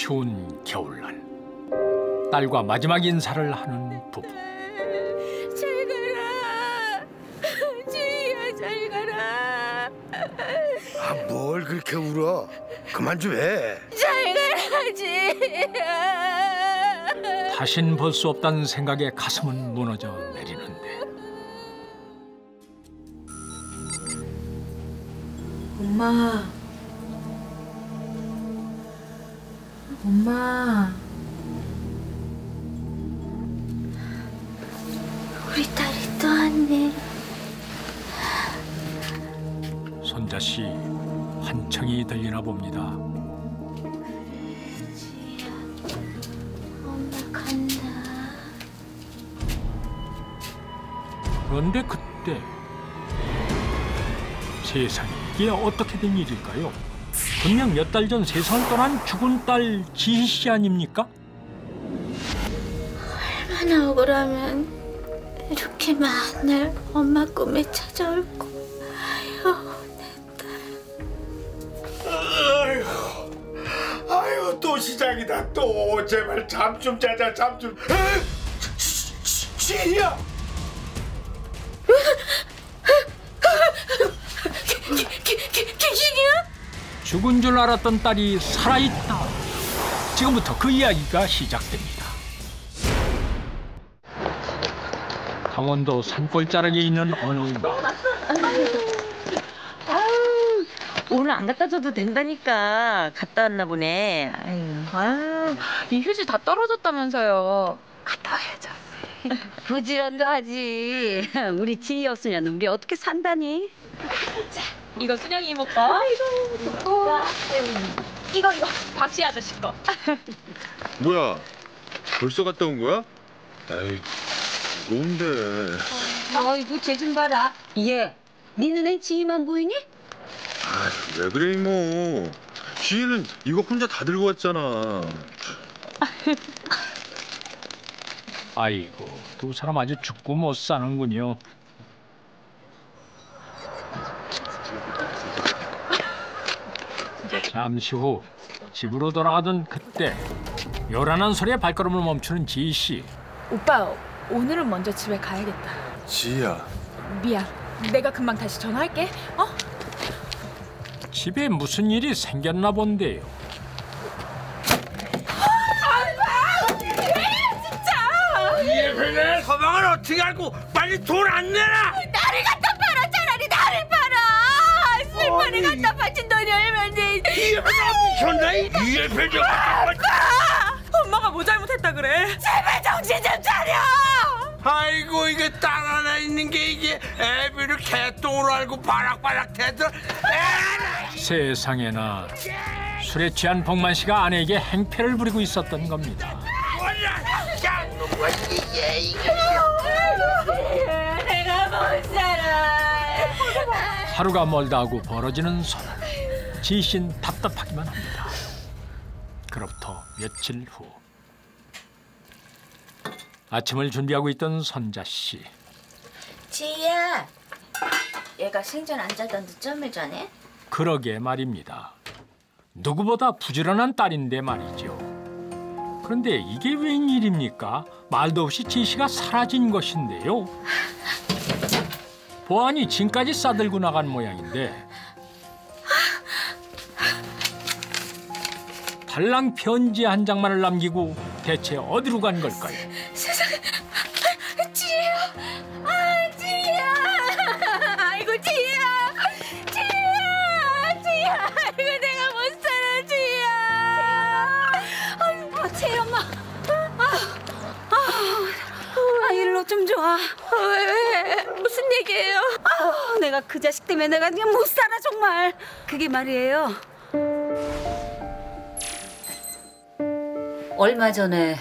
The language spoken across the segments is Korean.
추운 겨울날 딸과 마지막 인사를 하는 부부. 잘 가라, 지희야, 잘 가라. 아, 뭘 그렇게 울어? 그만 좀 해. 잘 가라, 지희야. 다신 볼 수 없다는 생각에 가슴은 무너져 내리는데. 엄마. 엄마. 우리 딸이 또 왔네. 손자씨 한청이 들리나 봅니다. 지희야, 엄마 간다. 그런데 그때 세상에 이게 어떻게 된 일일까요? 분명 몇 달 전 세상을 떠난 죽은 딸 지희 씨 아닙니까? 얼마나 억울하면 이렇게 맨날 엄마 꿈에 찾아올 거. 아유, 또 시작이다. 또 제발 잠 좀 자자, 잠 좀. 지희야. 귀신이야? 죽은 줄 알았던 딸이 살아있다. 지금부터 그 이야기가 시작됩니다. 강원도 산골자락에 있는 어느 마을. 오늘 안 갖다 줘도 된다니까. 갔다 왔나 보네. 아유, 이 휴지 다 떨어졌다면서요. 갔다 와야죠. 부지런도 하지. 우리 지희 없으면 우리 어떻게 산다니? 자, 이거 순영이 이모 거. 아이고, 이거 박씨 아저씨 거. 뭐야? 벌써 갔다 온 거야? 에이, 뭔데? 아이고, 쟤 좀 봐라. 얘, 네 눈엔 지희만 보이니? 아, 왜 그래 이모? 지희는 이거 혼자 다 들고 왔잖아. 아이고, 두 사람 아주 죽고 못 사는군요. 잠시 후 집으로 돌아가던 그때 요란한 소리에 발걸음을 멈추는 지희 씨. 오빠, 오늘은 먼저 집에 가야겠다. 지희야. 미안. 내가 금방 다시 전화할게. 어? 집에 무슨 일이 생겼나 본데요. 예편에 서방을 어떻게 알고 빨리 돈 안 내라. 나를 갖다 팔아. 차라리 나를 팔아. 술판에 갖다 바친 돈이 얼마인데. 예편아 미쳤나? 예편아. 엄마가 뭐 잘못했다 그래? 제발 정신 좀 차려. 아이고, 이게 딸 하나 있는 게 이게 애비를 개똥으로 알고 바락바락 대들어. 세상에나 술에 취한 복만 씨가 아내에게 행패를 부리고 있었던 겁니다. 내가 못 살아. 하루가 멀다 하고 벌어지는 소란. 지희 씨는 답답하기만 합니다. 그로부터 며칠 후 아침을 준비하고 있던 선자 씨. 지희야, 얘가 생전 안 자던 늦잠을 자네? 그러게 말입니다. 누구보다 부지런한 딸인데 말이죠. 그런데 이게 웬일입니까? 말도 없이 지희 씨가 사라진 것인데요. 보아하니 짐까지 싸들고 나간 모양인데 달랑 편지 한 장만을 남기고 대체 어디로 간 걸까요? 세상에, 지희야, 지희야, 아이고 지희야, 지희야, 아이고 내가 못 살아, 지희야. 아이고 지희 엄마, 일로 좀 줘. 왜 무슨 얘기예요? 내가 그 자식 때문에 내가 그냥 못 살아 정말. 그게 말이에요. 얼마 전에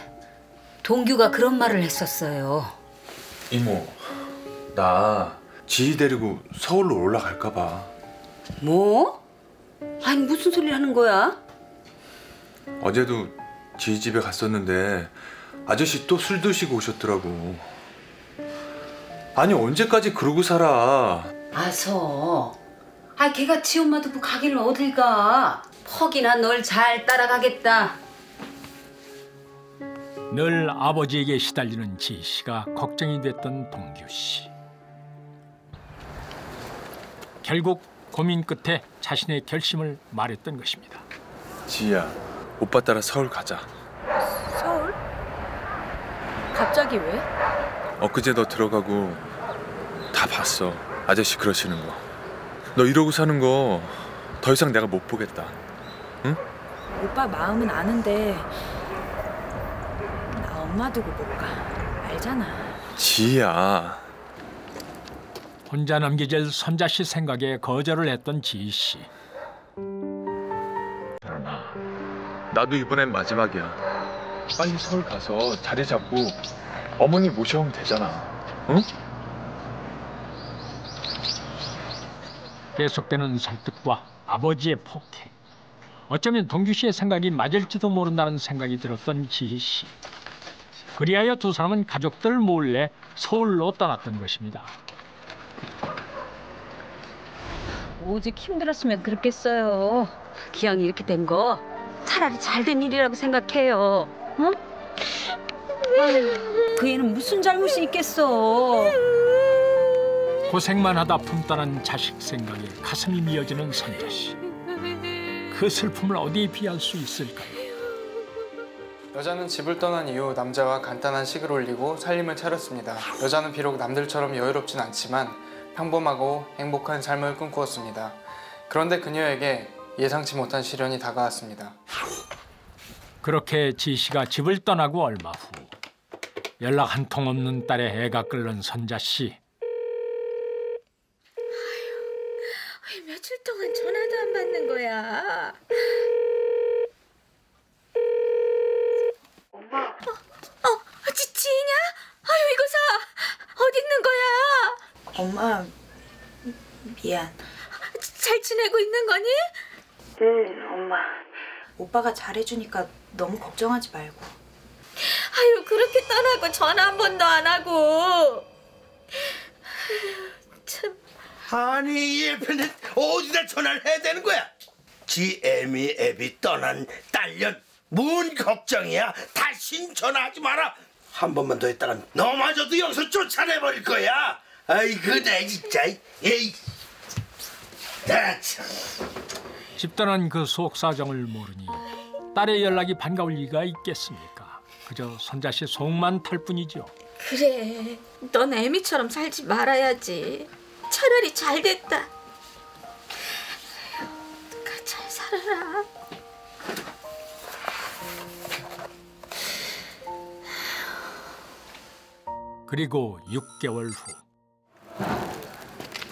동규가 그런 말을 했었어요. 이모, 나 지희 데리고 서울로 올라갈까 봐. 뭐? 아니 무슨 소리 하는 거야? 어제도 지희 집에 갔었는데 아저씨 또 술 드시고 오셨더라고. 아니 언제까지 그러고 살아? 아서. 걔가 지 엄마 두고 가기를 어딜 가. 퍽이나 널 잘 따라가겠다. 늘 아버지에게 시달리는 지희 씨가 걱정이 됐던 동규 씨. 결국 고민 끝에 자신의 결심을 말했던 것입니다. 지희야, 오빠 따라 서울 가자. 서울? 갑자기 왜? 엊그제 너 들어가고 다 봤어. 아저씨 그러시는 거. 너 이러고 사는 거 더 이상 내가 못 보겠다. 응? 오빠 마음은 아는데 나 엄마 두고 못 가. 알잖아. 지희야. 혼자 남겨질 선자 씨 생각에 거절을 했던 지희 씨. 그러나 나도 이번엔 마지막이야. 빨리 서울 가서 자리 잡고 어머니 모셔오면 되잖아. 응? 계속되는 설득과 아버지의 폭행. 어쩌면 동규 씨의 생각이 맞을지도 모른다는 생각이 들었던 지희 씨. 그리하여 두 사람은 가족들 몰래 서울로 떠났던 것입니다. 오직 힘들었으면 그렇겠어요. 기왕 이렇게 된 거 차라리 잘 된 일이라고 생각해요. 응? 아유, 그 애는 무슨 잘못이 있겠어. 고생만 하다 품떠난 자식 생각에 가슴이 미어지는 선자 씨. 그 슬픔을 어디에 비할 수 있을까요? 여자는 집을 떠난 이후 남자와 간단한 식을 올리고 살림을 차렸습니다. 여자는 비록 남들처럼 여유롭진 않지만 평범하고 행복한 삶을 꿈꾸었습니다. 그런데 그녀에게 예상치 못한 시련이 다가왔습니다. 그렇게 지희 씨가 집을 떠나고 얼마 후 연락 한 통 없는 딸의 애가 끓는 선자 씨. 왜 며칠 동안 전화도 안 받는 거야? 엄마. 지희냐? 아유 이거 어디 있는 거야? 엄마 미안. 잘 지내고 있는 거니? 응, 엄마. 오빠가 잘해주니까 너무 걱정하지 말고. 아유 그렇게 떠나고 전화 한 번도 안 하고. 참. 아니 이 애편은 어디다 전화를 해야 되는 거야? 지 애비 떠난 딸년 뭔 걱정이야? 다신 전화하지 마라. 한 번만 더 했다간 너마저도 여기서 쫓아내버릴 거야. 아이고 내 진짜. 에이. 나 참. 집 떠난 그 속사정을 모르니 딸의 연락이 반가울 리가 있겠습니까? 그저 선자 씨 속만 탈 뿐이죠. 그래, 넌 애미처럼 살지 말아야지. 차라리 잘 됐다. 잘 살아라. 그리고 6개월 후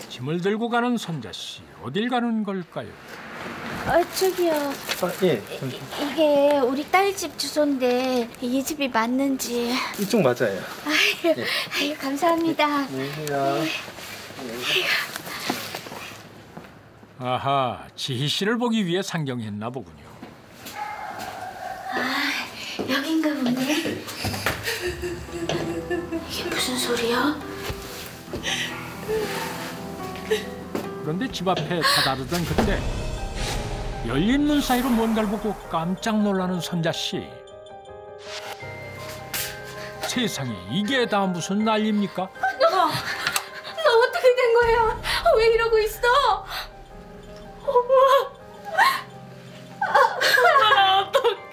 짐을 들고 가는 선자 씨. 어딜 가는 걸까요? 저기요. 예. 이게 우리 딸 집 주소인데 이 집이 맞는지. 이쪽 맞아요. 아유, 감사합니다. 안녕하세요. 아하, 지희 씨를 보기 위해 상경했나 보군요. 여긴가 보네. 이게 무슨 소리야? 그런데 집 앞에 다다르던 그때 열린 문 사이로 뭔가를 보고 깜짝 놀라는 선자 씨. 세상에 이게 다 무슨 난리입니까? 너 어떻게 된 거야? 왜 이러고 있어? 어떡해.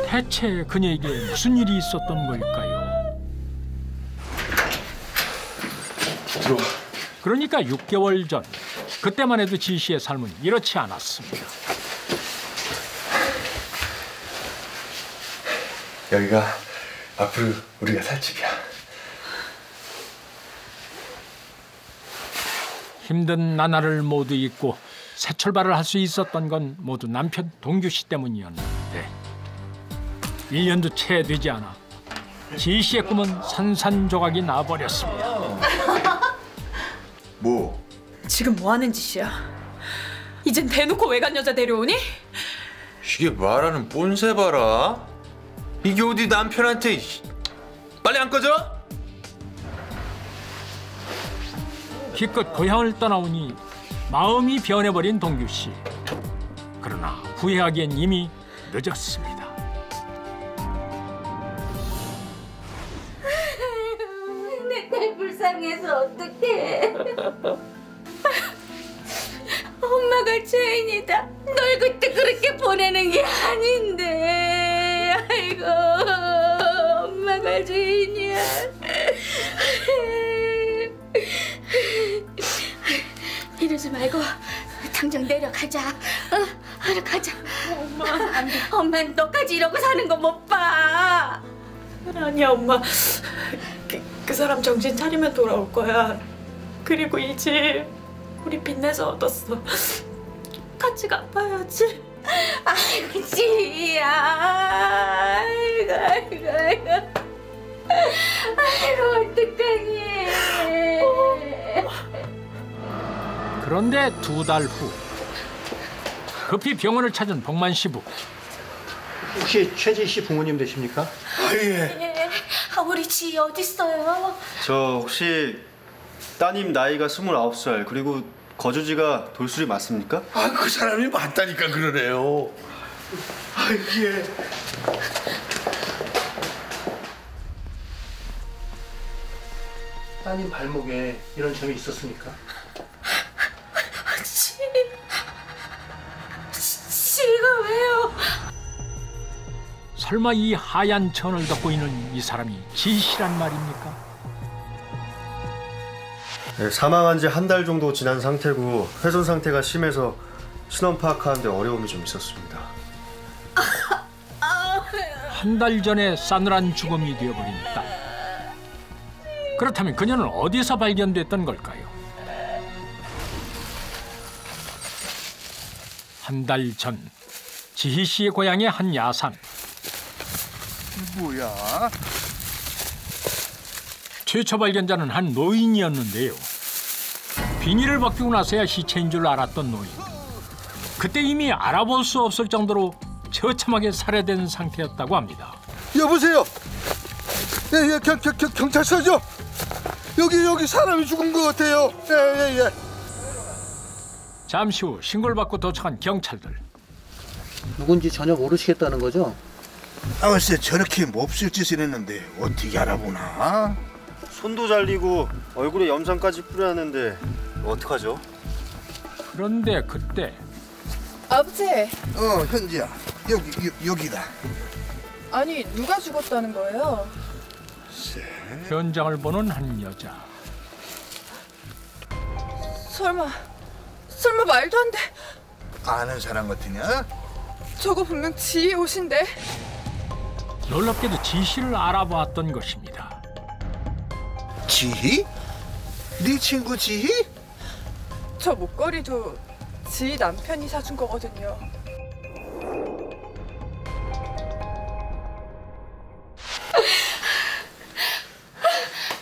대체 그녀에게 무슨 일이 있었던 걸까요? 들어와. 그러니까 6개월 전 그때만 해도 지희 씨의 삶은 이렇지 않았습니다. 여기가 앞으로 우리가 살 집이야. 힘든 나날을 모두 잊고 새 출발을 할 수 있었던 건 모두 남편 동규 씨 때문이었는데 1년도 채 되지 않아 지희 씨의 꿈은 산산조각이 나버렸습니다. 뭐? 지금 뭐 하는 짓이야? 이젠 대놓고 외간 여자 데려오니? 이게 말하는 뽐새 봐라. 이게 어디 남편한테. 빨리 안 꺼져? 기껏 고향을 떠나오니 마음이 변해버린 동규 씨. 그러나 후회하기엔 이미 늦었습니다. 못해서 어떡해. 엄마가 죄인이다. 널 그때 그렇게 보내는 게 아닌데. 아이고, 엄마가 죄인이야. 이러지 말고 당장 내려가자. 하러 가자. 엄마, 안 돼. 엄마는 너까지 이러고 사는 거 못 봐. 아니야, 엄마. 그 사람 정신 차리면 돌아올 거야. 그리고 이 집 우리 빚내서 얻었어. 같이 갚아야지. 아이고, 지희야. 아이고. 아이고, 어떡하니. 그런데 2달 후 급히 병원을 찾은 복만 시부. 혹시 최지 씨 부모님 되십니까? 예. 우리 지희 어딨어요? 저 혹시 따님 나이가 29살 그리고 거주지가 돌수리 맞습니까? 그 사람이 맞다니까 그러네요. 예. 따님 발목에 이런 점이 있었습니까? 지희가 왜요? 설마 이 하얀 천을 덮고 있는 이 사람이 지희 씨란 말입니까? 네, 사망한 지 한 달 정도 지난 상태고 훼손 상태가 심해서 신원 파악하는데 어려움이 좀 있었습니다. 한 달 전에 싸늘한 죽음이 되어버린 딸. 그렇다면 그녀는 어디서 발견됐던 걸까요? 한 달 전 지희 씨의 고향의 한 야산. 뭐야? 최초 발견자는 한 노인이었는데요. 비닐을 벗기고 나서야 시체인 줄 알았던 노인. 그때 이미 알아볼 수 없을 정도로 처참하게 살해된 상태였다고 합니다. 여보세요. 예, 경찰서죠. 여기 사람이 죽은 것 같아요. 예. 잠시 후 신고를 받고 도착한 경찰들. 누군지 전혀 모르시겠다는 거죠? 글쎄 저렇게 몹쓸 짓을 했는데 어떻게 알아보나? 손도 잘리고 얼굴에 염산까지 뿌려놨는데 어떡하죠? 그런데 그때 아버지. 현지야. 여기다. 아니 누가 죽었다는 거예요? 현장을 보는 한 여자. 설마 말도 안 돼. 아는 사람 같으냐? 저거 분명 지희 옷인데. 놀랍게도 지희 씨를 알아보았던 것입니다. 지희? 네 친구 지희? 저 목걸이도 지희 남편이 사준 거거든요.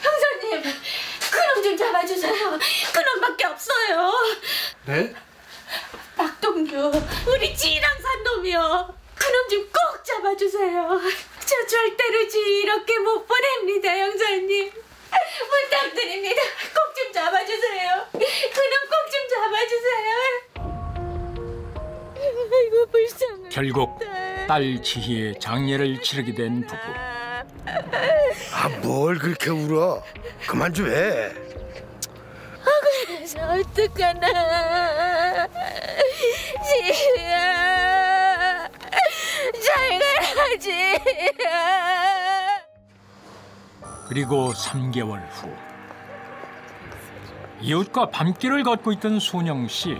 형사님, 그놈 좀 잡아주세요. 그놈밖에 없어요. 네? 박동규, 우리 지희랑 산 놈이요. 그놈 좀 꼭 잡아주세요. 저 절대로 지희 이렇게 못 보냅니다, 형사님. 부탁드립니다. 꼭 좀 잡아주세요. 그놈 꼭 좀 잡아주세요. 아이고, 불쌍해. 결국 딸 지희의 장례를 치르게 된 부부. 뭘 그렇게 울어? 그만 좀 해. 그래서 어떡하나. 지희야, 잘 가라, 지희야. 그리고 3개월 후 이웃과 밤길을 걷고 있던 순영 씨.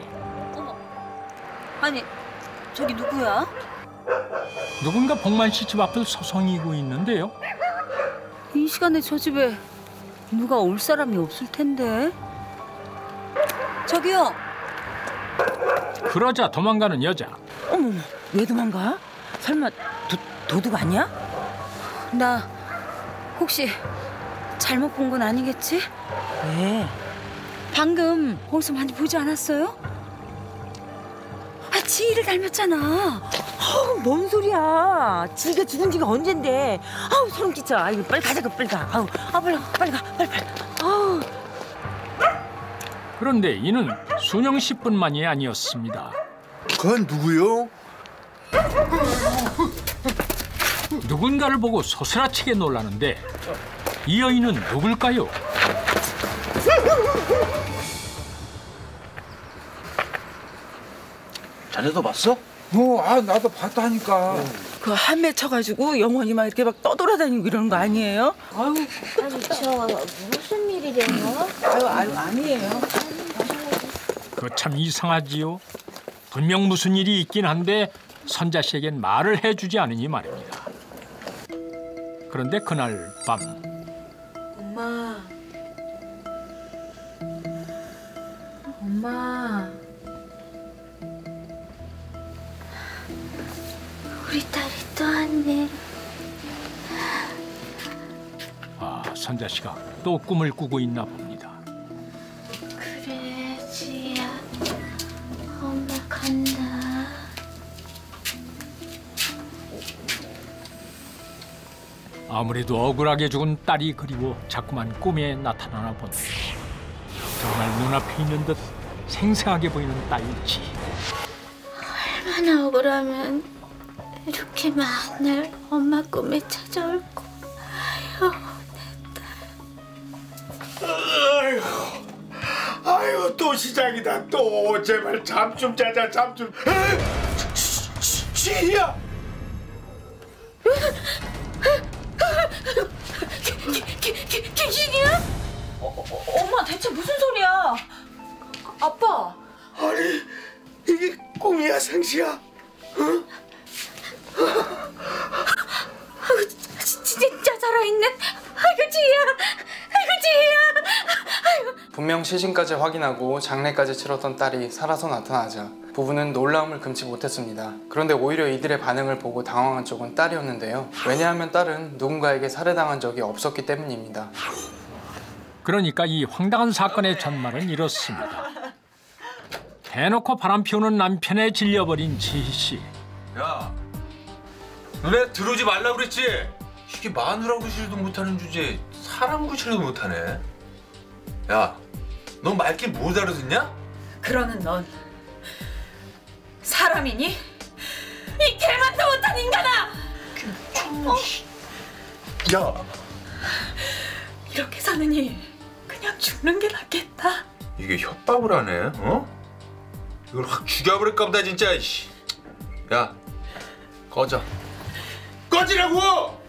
아니, 저기 누구야? 누군가 복만 씨 집 앞을 서성이고 있는데요. 이 시간에 저 집에 누가 올 사람이 없을 텐데. 저기요. 그러자 도망가는 여자. 어머, 왜 도망가? 설마 도둑 아니야? 나 혹시 잘못 본 건 아니겠지? 왜? 방금 어디서 많이 보지 않았어요? 지희를 닮았잖아. 뭔 소리야? 지희가 죽은 지가 언젠데. 소름 끼쳐. 빨리 가자, 빨리 가. 빨리 가. 그런데 이는 순영 씨뿐만이 아니었습니다. 그건 누구요? 누군가를 보고 소스라치게 놀라는데 이 여인은 누굴까요? 자네도 봤어? 나도 봤다니까. 그 한매 쳐가지고 영원히 막 이렇게 막 떠돌아다니고 이러는 거 아니에요? 아유, 아니 저 무슨 일이래요? 아유 아니에요. 그 참 이상하지요. 분명 무슨 일이 있긴 한데 선자 씨에겐 말을 해주지 않으니 말입니다. 그런데 그날 밤 엄마 우리 딸이 또 왔네. 선자 씨가 또 꿈을 꾸고 있나 봅니다. 그래 지희야 엄마 간다. 아무래도 억울하게 죽은 딸이 그리워 자꾸만 꿈에 나타나나 본다. 정말 눈앞에 있는 듯 생생하게 보이는 딸이지. 얼마나 억울하면 이렇게 맨날 엄마 꿈에 찾아올고. 아이고 또 시작이다. 또 제발 잠 좀 자자. 잠 좀. 지희야. 귀신이야? 엄마 대체 무슨 소리야? 아빠. 아니 이게 꿈이야 생시야? 응? 진짜 살아있네. 아이고 지희야. 아이고 지희야. 분명 시신까지 확인하고 장례까지 치렀던 딸이 살아서 나타나자 부부는 놀라움을 금치 못했습니다. 그런데 오히려 이들의 반응을 보고 당황한 쪽은 딸이었는데요. 왜냐하면 딸은 누군가에게 살해당한 적이 없었기 때문입니다. 그러니까 이 황당한 사건의 전말은 이렇습니다. 대놓고 바람 피우는 남편에 질려버린 지희 씨. 야, 너네 들어오지 말라 그랬지? 이게 마누라 구실도 못하는 주제에 사람 구실도 못하네. 야, 너 말귀 못 알아듣냐? 그러는 넌 사람이니? 이 개만도 못한 인간아! 야, 이렇게 사느니 그냥 죽는 게 낫겠다. 이게 협박을 하네, 어? 이걸 확 죽여버릴까 보다 진짜. 야, 꺼져. 꺼지라고!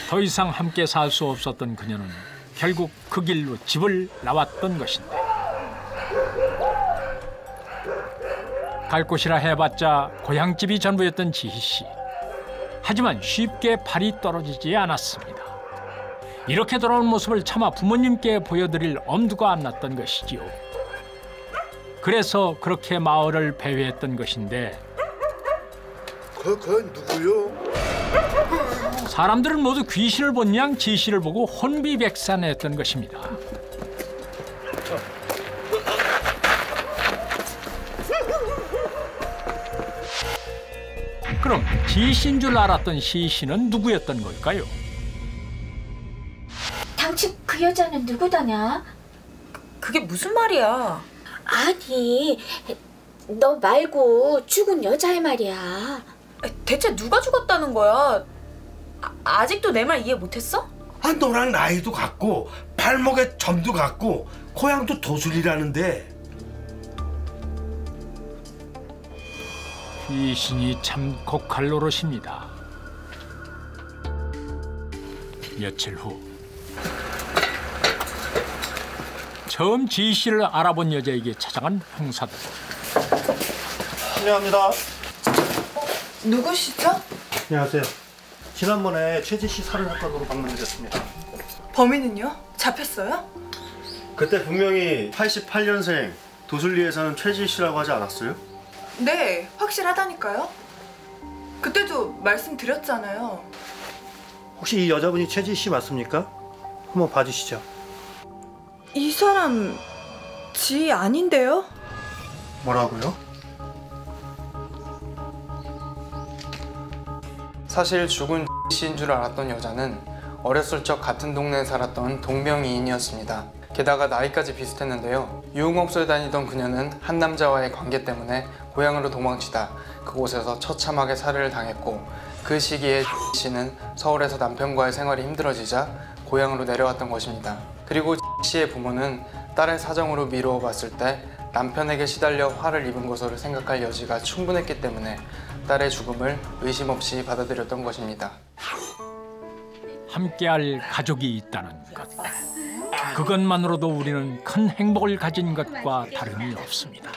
더 이상 함께 살 수 없었던 그녀는 결국 그 길로 집을 나왔던 것인데, 갈 곳이라 해봤자 고향집이 전부였던 지희 씨. 하지만 쉽게 발이 떨어지지 않았습니다. 이렇게 돌아온 모습을 차마 부모님께 보여드릴 엄두가 안 났던 것이지요. 그래서 그렇게 마을을 배회했던 것인데, 그건 누구요? 사람들은 모두 귀신을 본 양 지희 씨를 보고 혼비백산했던 것입니다. 그럼 지희 씨인 줄 알았던 시희 씨는 누구였던 걸까요? 당신 그 여자는 누구더냐? 그게 무슨 말이야? 아니 너 말고 죽은 여자의 말이야. 대체 누가 죽었다는 거야? 아직도 내 말 이해 못했어? 너랑 나이도 같고 발목에 점도 같고 고향도 도술이라는데. 귀신이 참 곡할 노릇입니다. 며칠 후 처음 지희 씨를 알아본 여자에게 찾아간 형사들. 실례합니다. 누구시죠? 안녕하세요. 지난번에 최지 씨 살해 사건으로 방문드렸습니다. 범인은요? 잡혔어요? 그때 분명히 88년생 도술리에 사는 최지 씨라고 하지 않았어요? 네, 확실하다니까요. 그때도 말씀드렸잖아요. 혹시 이 여자분이 최지 씨 맞습니까? 한번 봐주시죠. 이 사람 지희 아닌데요? 뭐라고요? 사실 죽은 씨인 줄 알았던 여자는 어렸을 적 같은 동네에 살았던 동명이인이었습니다. 게다가 나이까지 비슷했는데요. 유흥업소에 다니던 그녀는 한 남자와의 관계 때문에 고향으로 도망치다 그곳에서 처참하게 살해를 당했고, 그 시기에 씨는 서울에서 남편과의 생활이 힘들어지자 고향으로 내려왔던 것입니다. 그리고 씨의 부모는 딸의 사정으로 미루어 봤을 때 남편에게 시달려 화를 입은 것으로 생각할 여지가 충분했기 때문에 딸의 죽음을 의심 없이 받아들였던 것입니다. 함께할 가족이 있다는 것. 그것만으로도 우리는 큰 행복을 가진 것과 다름이 없습니다.